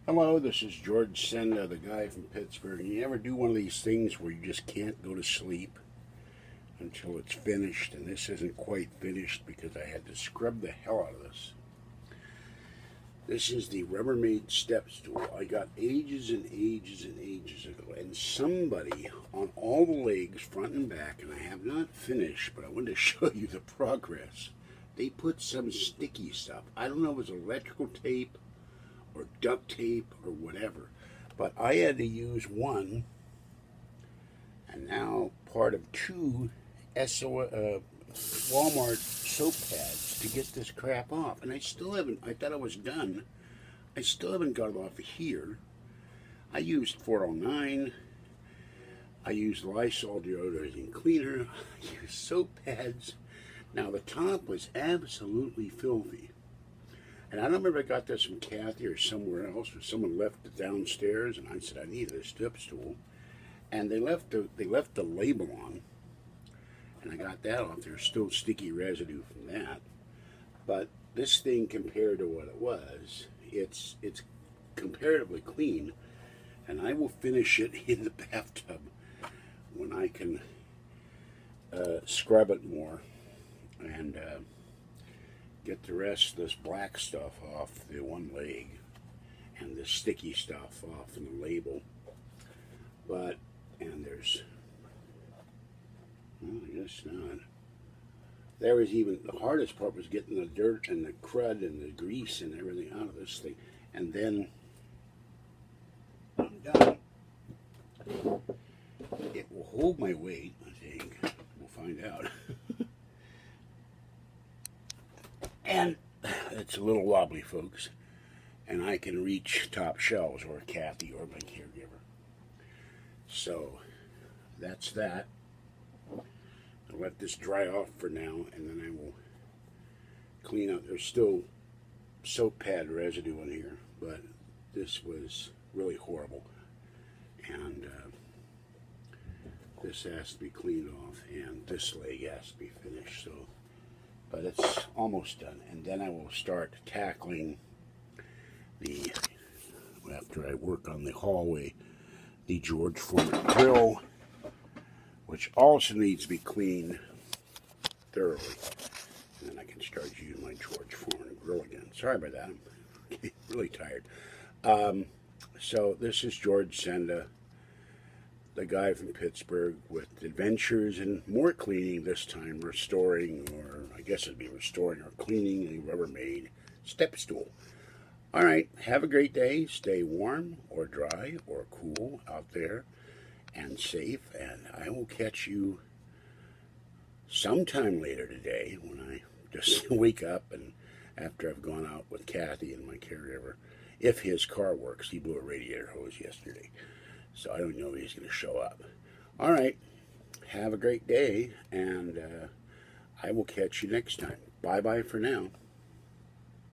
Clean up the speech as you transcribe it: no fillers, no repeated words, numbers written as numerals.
Hello, this is George Senda, the guy from Pittsburgh. You ever do one of these things where you just can't go to sleep until it's finished? And this isn't quite finished because I had to scrub the hell out of this. This is the Rubbermaid step stool. I got ages and ages and ages ago. And somebody on all the legs, front and back, and I have not finished, but I wanted to show you the progress. They put some sticky stuff. I don't know if it was electrical tape or duct tape or whatever, but I had to use one and now part of two Walmart soap pads to get this crap off, and I still haven't. I thought I was done. I still haven't got it off of here. I used 409. I used Lysol deodorant cleaner. I used soap pads. Now the top was absolutely filthy. And I don't remember if I got this from Kathy or somewhere else, or someone left it downstairs, and I said I needed a step stool, and they left the label on, and I got that off. There's still sticky residue from that, but this thing compared to what it was, it's comparatively clean, and I will finish it in the bathtub when I can scrub it more and get the rest of this black stuff off the one leg and the sticky stuff off in the label. And there's, well, I guess not. There was even, the hardest part was getting the dirt and the crud and the grease and everything out of this thing. And then I'm done. It will hold my weight, I think. We'll find out. And it's a little wobbly, folks, and I can reach top shelves or Kathy or my caregiver. So that's that. I'll let this dry off for now, and then I will clean up. There's still soap pad residue in here, but this was really horrible, and this has to be cleaned off, and this leg has to be finished. So. But it's almost done, and then I will start tackling the, after I work on the hallway, the George Foreman grill, which also needs to be cleaned thoroughly, and then I can start using my George Foreman grill again. Sorry about that, I'm really tired. So this is George Senda, the guy from Pittsburgh, with adventures and more cleaning, this time restoring, or I guess it'd be restoring or cleaning a Rubbermaid step stool. All right, have a great day. Stay warm or dry or cool out there and safe, and I will catch you sometime later today when I just wake up and after I've gone out with Kathy and my caregiver, if his car works. He blew a radiator hose yesterday, so I don't know if he's going to show up. All right, have a great day, and I will catch you next time. Bye-bye for now.